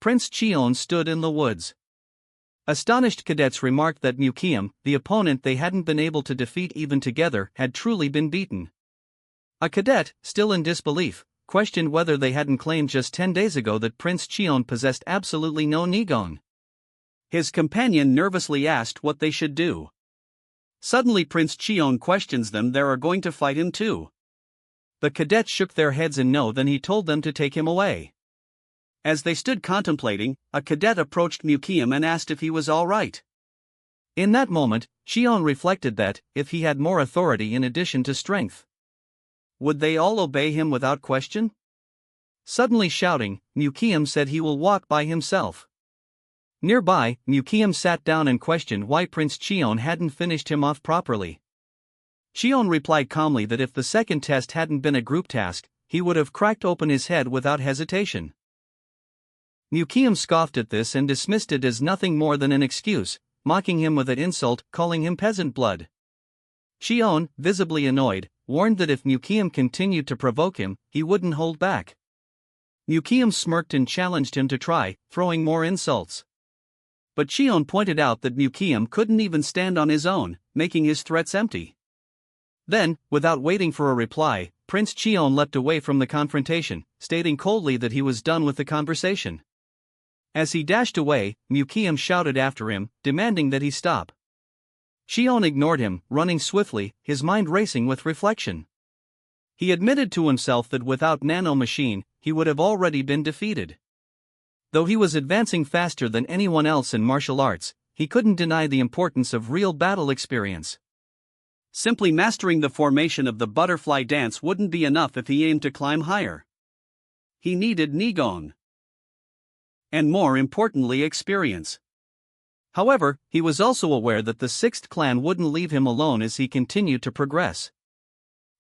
Prince Cheon stood in the woods. Astonished cadets remarked that Mukium, the opponent they hadn't been able to defeat even together, had truly been beaten. A cadet, still in disbelief, questioned whether they hadn't claimed just 10 days ago that Prince Cheon possessed absolutely no Nigong. His companion nervously asked what they should do. Suddenly Prince Cheon questions them they are going to fight him too. The cadets shook their heads in no, then he told them to take him away. As they stood contemplating, a cadet approached Mukium and asked if he was all right. In that moment, Cheon reflected that, if he had more authority in addition to strength, would they all obey him without question? Suddenly shouting, Mukium said he will walk by himself. Nearby, Mukium sat down and questioned why Prince Cheon hadn't finished him off properly. Cheon replied calmly that if the second test hadn't been a group task, he would have cracked open his head without hesitation. Mukium scoffed at this and dismissed it as nothing more than an excuse, mocking him with an insult, calling him peasant blood. Cheon, visibly annoyed, warned that if Mukium continued to provoke him, he wouldn't hold back. Mukium smirked and challenged him to try, throwing more insults. But Cheon pointed out that Mukium couldn't even stand on his own, making his threats empty. Then, without waiting for a reply, Prince Cheon leapt away from the confrontation, stating coldly that he was done with the conversation. As he dashed away, Mukium shouted after him, demanding that he stop. Cheon ignored him, running swiftly, his mind racing with reflection. He admitted to himself that without Nano Machine, he would have already been defeated. Though he was advancing faster than anyone else in martial arts, he couldn't deny the importance of real battle experience. Simply mastering the formation of the butterfly dance wouldn't be enough if he aimed to climb higher. He needed Nigong. And more importantly, experience. However, he was also aware that the sixth clan wouldn't leave him alone as he continued to progress.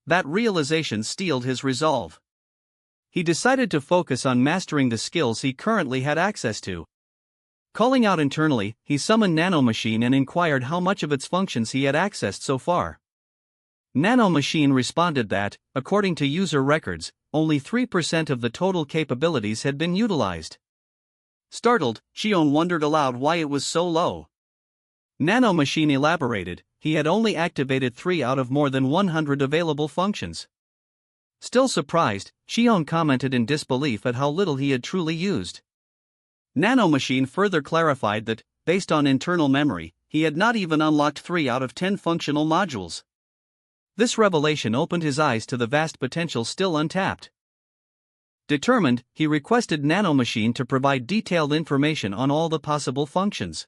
That realization steeled his resolve. He decided to focus on mastering the skills he currently had access to. Calling out internally, he summoned Nano Machine and inquired how much of its functions he had accessed so far. Nano Machine responded that, according to user records, only 3% of the total capabilities had been utilized. Startled, Cheon wondered aloud why it was so low. Nano Machine elaborated, he had only activated 3 out of more than 100 available functions. Still surprised, Cheon commented in disbelief at how little he had truly used. Nano Machine further clarified that, based on internal memory, he had not even unlocked 3 out of 10 functional modules. This revelation opened his eyes to the vast potential still untapped. Determined, he requested Nano Machine to provide detailed information on all the possible functions.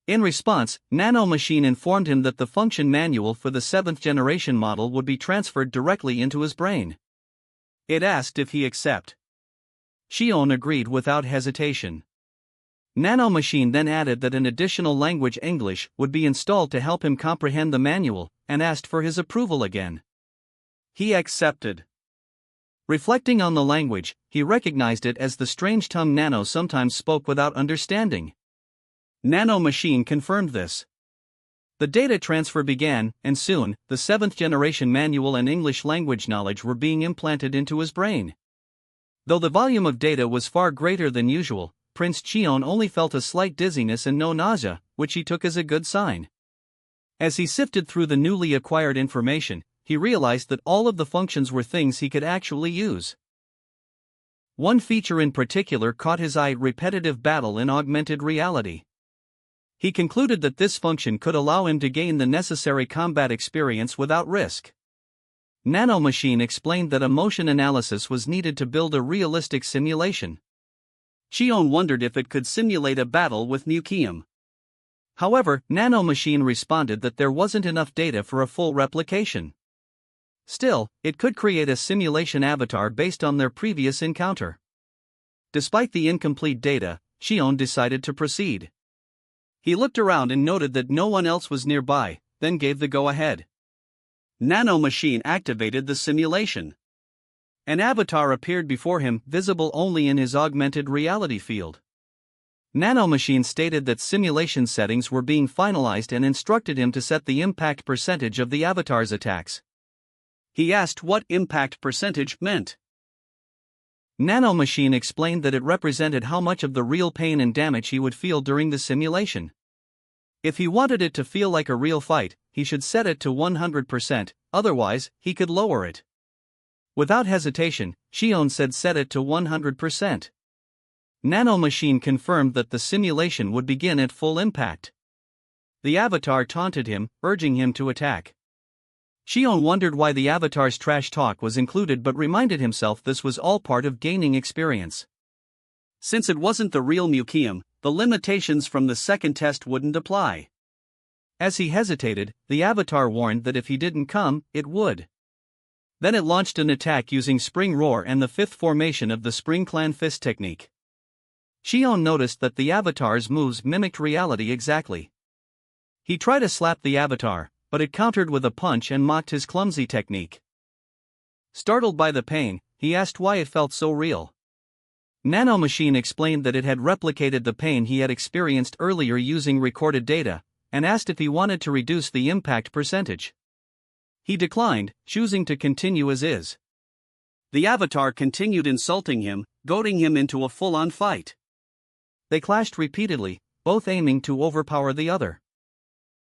In response, Nano Machine informed him that the function manual for the 7th generation model would be transferred directly into his brain. It asked if he accept. Cheon agreed without hesitation. Nano Machine then added that an additional language English would be installed to help him comprehend the manual, and asked for his approval again. He accepted. Reflecting on the language, he recognized it as the strange tongue Nano sometimes spoke without understanding. Nano Machine confirmed this. The data transfer began, and soon, the 7th generation manual and English language knowledge were being implanted into his brain. Though the volume of data was far greater than usual, Prince Cheon only felt a slight dizziness and no nausea, which he took as a good sign. As he sifted through the newly acquired information, he realized that all of the functions were things he could actually use. One feature in particular caught his eye: repetitive battle in augmented reality. He concluded that this function could allow him to gain the necessary combat experience without risk. Nano Machine explained that a motion analysis was needed to build a realistic simulation. Cheon wondered if it could simulate a battle with Mukium. However, Nano Machine responded that there wasn't enough data for a full replication. Still, it could create a simulation avatar based on their previous encounter. Despite the incomplete data, Cheon decided to proceed. He looked around and noted that no one else was nearby, then gave the go-ahead. Nano Machine activated the simulation. An avatar appeared before him, visible only in his augmented reality field. Nano Machine stated that simulation settings were being finalized and instructed him to set the impact percentage of the avatar's attacks. He asked what impact percentage meant. Nano Machine explained that it represented how much of the real pain and damage he would feel during the simulation. If he wanted it to feel like a real fight, he should set it to 100%, otherwise, he could lower it. Without hesitation, Shion said set it to 100%. Nano Machine confirmed that the simulation would begin at full impact. The avatar taunted him, urging him to attack. Shion wondered why the avatar's trash talk was included but reminded himself this was all part of gaining experience. Since it wasn't the real Mukium, the limitations from the second test wouldn't apply. As he hesitated, the avatar warned that if he didn't come, it would. Then it launched an attack using Spring Roar and the fifth formation of the Spring Clan Fist technique. Shion noticed that the avatar's moves mimicked reality exactly. He tried to slap the avatar, but it countered with a punch and mocked his clumsy technique. Startled by the pain, he asked why it felt so real. Nano Machine explained that it had replicated the pain he had experienced earlier using recorded data, and asked if he wanted to reduce the impact percentage. He declined, choosing to continue as is. The avatar continued insulting him, goading him into a full-on fight. They clashed repeatedly, both aiming to overpower the other.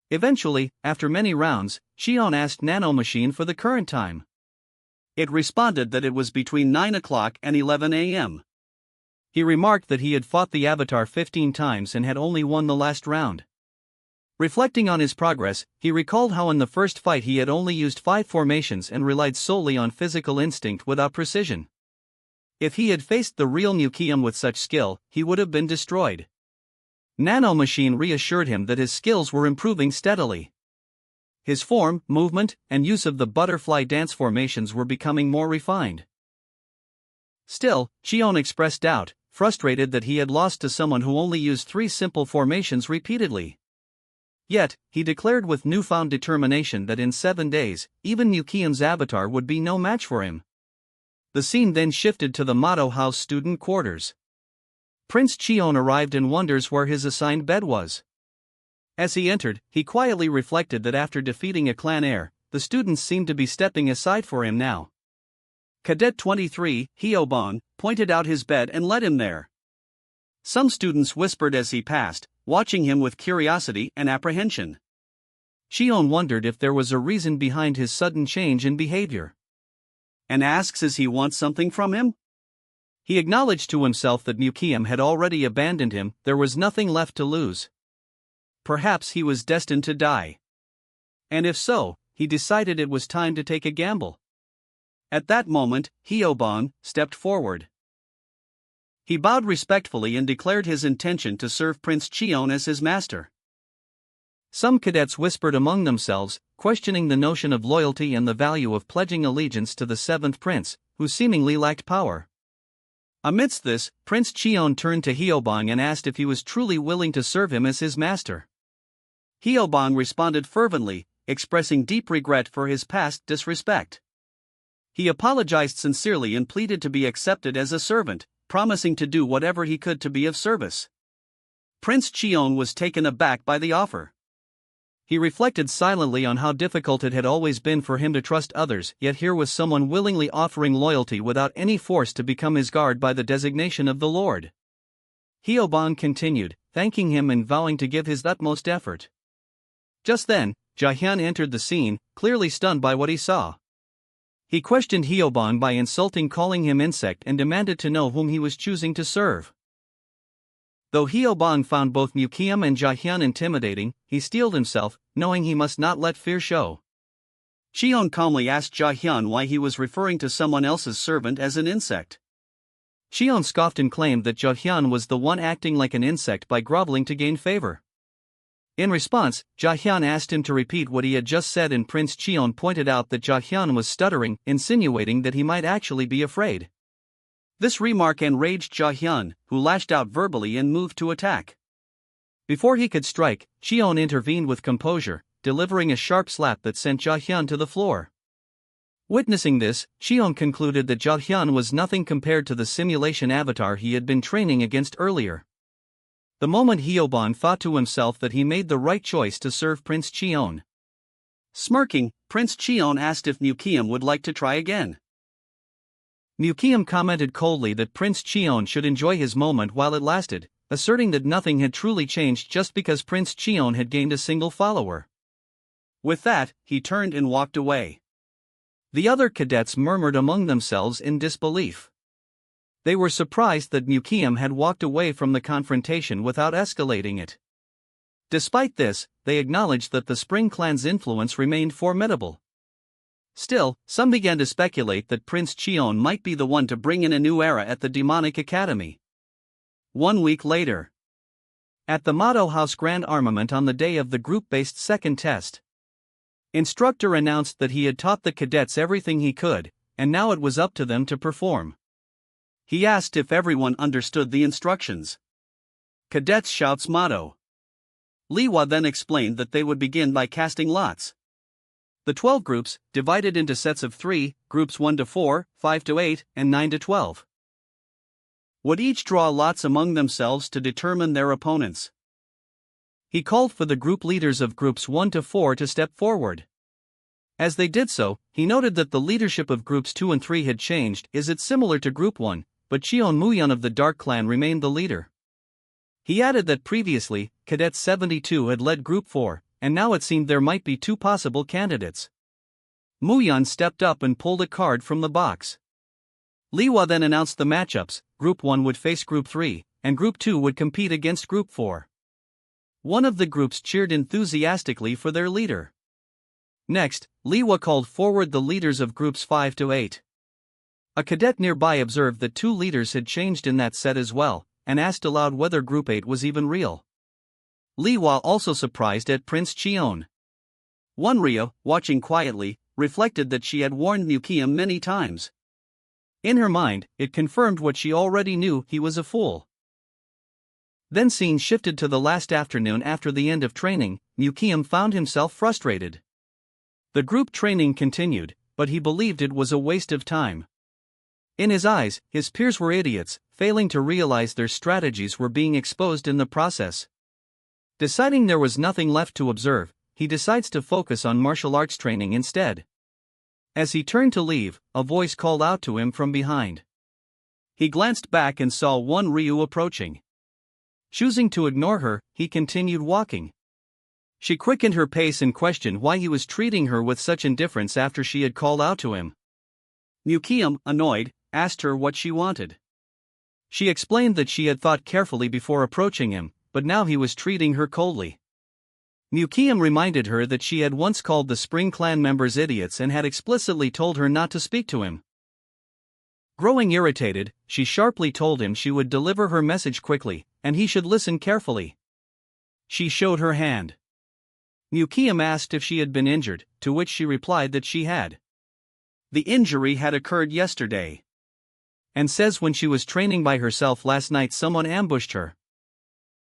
Eventually, after many rounds, Shion asked Nano Machine for the current time. It responded that it was between 9 o'clock and 11 a.m. He remarked that he had fought the avatar 15 times and had only won the last round. Reflecting on his progress, he recalled how in the first fight he had only used 5 formations and relied solely on physical instinct without precision. If he had faced the real Mukium with such skill, he would have been destroyed. Nano Machine reassured him that his skills were improving steadily. His form, movement, and use of the butterfly dance formations were becoming more refined. Still, Shion expressed doubt, frustrated that he had lost to someone who only used 3 simple formations repeatedly. Yet, he declared with newfound determination that in 7 days, even Mukium's avatar would be no match for him. The scene then shifted to the Motto House student quarters. Prince Chion arrived and wonders where his assigned bed was. As he entered, he quietly reflected that after defeating a clan heir, the students seemed to be stepping aside for him now. Cadet 23, Hyobon, pointed out his bed and led him there. Some students whispered as he passed, watching him with curiosity and apprehension. Shion wondered if there was a reason behind his sudden change in behavior. And asks as he wants something from him? He acknowledged to himself that Mukium had already abandoned him, there was nothing left to lose. Perhaps he was destined to die. And if so, he decided it was time to take a gamble. At that moment, Hyobon stepped forward. He bowed respectfully and declared his intention to serve Prince Chion as his master. Some cadets whispered among themselves, questioning the notion of loyalty and the value of pledging allegiance to the seventh prince, who seemingly lacked power. Amidst this, Prince Chion turned to Hyobon and asked if he was truly willing to serve him as his master. Hyobon responded fervently, expressing deep regret for his past disrespect. He apologized sincerely and pleaded to be accepted as a servant, promising to do whatever he could to be of service. Prince Chion was taken aback by the offer. He reflected silently on how difficult it had always been for him to trust others, yet here was someone willingly offering loyalty without any force to become his guard by the designation of the Lord. Hyobon continued, thanking him and vowing to give his utmost effort. Just then, Jahyun entered the scene, clearly stunned by what he saw. He questioned Hyobon by calling him insect and demanded to know whom he was choosing to serve. Though Hyobon found both Mukium and Jahyun intimidating, he steeled himself, knowing he must not let fear show. Chion calmly asked Jahyun why he was referring to someone else's servant as an insect. Chion scoffed and claimed that Jahyun was the one acting like an insect by groveling to gain favor. In response, Jahyun asked him to repeat what he had just said and Prince Chion pointed out that Jahyun was stuttering, insinuating that he might actually be afraid. This remark enraged Jahyun, who lashed out verbally and moved to attack. Before he could strike, Chion intervened with composure, delivering a sharp slap that sent Jahyun to the floor. Witnessing this, Chion concluded that Jahyun was nothing compared to the simulation avatar he had been training against earlier. The moment Hyobon thought to himself that he made the right choice to serve Prince Chion. Smirking, Prince Chion asked if Mukium would like to try again. Mukiam commented coldly that Prince Cheon should enjoy his moment while it lasted, asserting that nothing had truly changed just because Prince Cheon had gained a single follower. With that, he turned and walked away. The other cadets murmured among themselves in disbelief. They were surprised that Mukiam had walked away from the confrontation without escalating it. Despite this, they acknowledged that the Spring Clan's influence remained formidable. Still, some began to speculate that Prince Cheon might be the one to bring in a new era at the Demonic Academy. 1 week later, at the Motto House Grand Armament on the day of the group-based second test, Instructor announced that he had taught the cadets everything he could, and now it was up to them to perform. He asked if everyone understood the instructions. Cadets shouts motto. Liwa then explained that they would begin by casting lots. The 12 groups, divided into sets of 3, groups 1 to 4, 5 to 8, and 9 to 12, would each draw lots among themselves to determine their opponents. He called for the group leaders of groups 1 to 4 to step forward. As they did so, he noted that the leadership of groups 2 and 3 had changed. Is it similar to group 1, but Cheon Muyan of the Dark Clan remained the leader. He added that previously, Cadet 72 had led group 4, and now it seemed there might be 2 possible candidates. Muyan stepped up and pulled a card from the box. Liwa then announced the matchups. Group 1 would face Group 3, and Group 2 would compete against Group 4. One of the groups cheered enthusiastically for their leader. Next, Liwa called forward the leaders of groups 5 to 8. A cadet nearby observed that 2 leaders had changed in that set as well, and asked aloud whether Group 8 was even real. Liwa also surprised at Prince Cheon. Wonryo, watching quietly, reflected that she had warned Mukiam many times. In her mind, it confirmed what she already knew: he was a fool. Then scene shifted to the last afternoon after the end of training. Mukiam found himself frustrated. The group training continued, but he believed it was a waste of time. In his eyes, his peers were idiots, failing to realize their strategies were being exposed in the process. Deciding there was nothing left to observe, he decides to focus on martial arts training instead. As he turned to leave, a voice called out to him from behind. He glanced back and saw Wonryo approaching. Choosing to ignore her, he continued walking. She quickened her pace and questioned why he was treating her with such indifference after she had called out to him. Mukiam, annoyed, asked her what she wanted. She explained that she had thought carefully before approaching him, but now he was treating her coldly. Mukiam reminded her that she had once called the Spring Clan members idiots and had explicitly told her not to speak to him. Growing irritated, she sharply told him she would deliver her message quickly, and he should listen carefully. She showed her hand. Mukiam asked if she had been injured, to which she replied that she had. The injury had occurred yesterday. And says when she was training by herself last night someone ambushed her.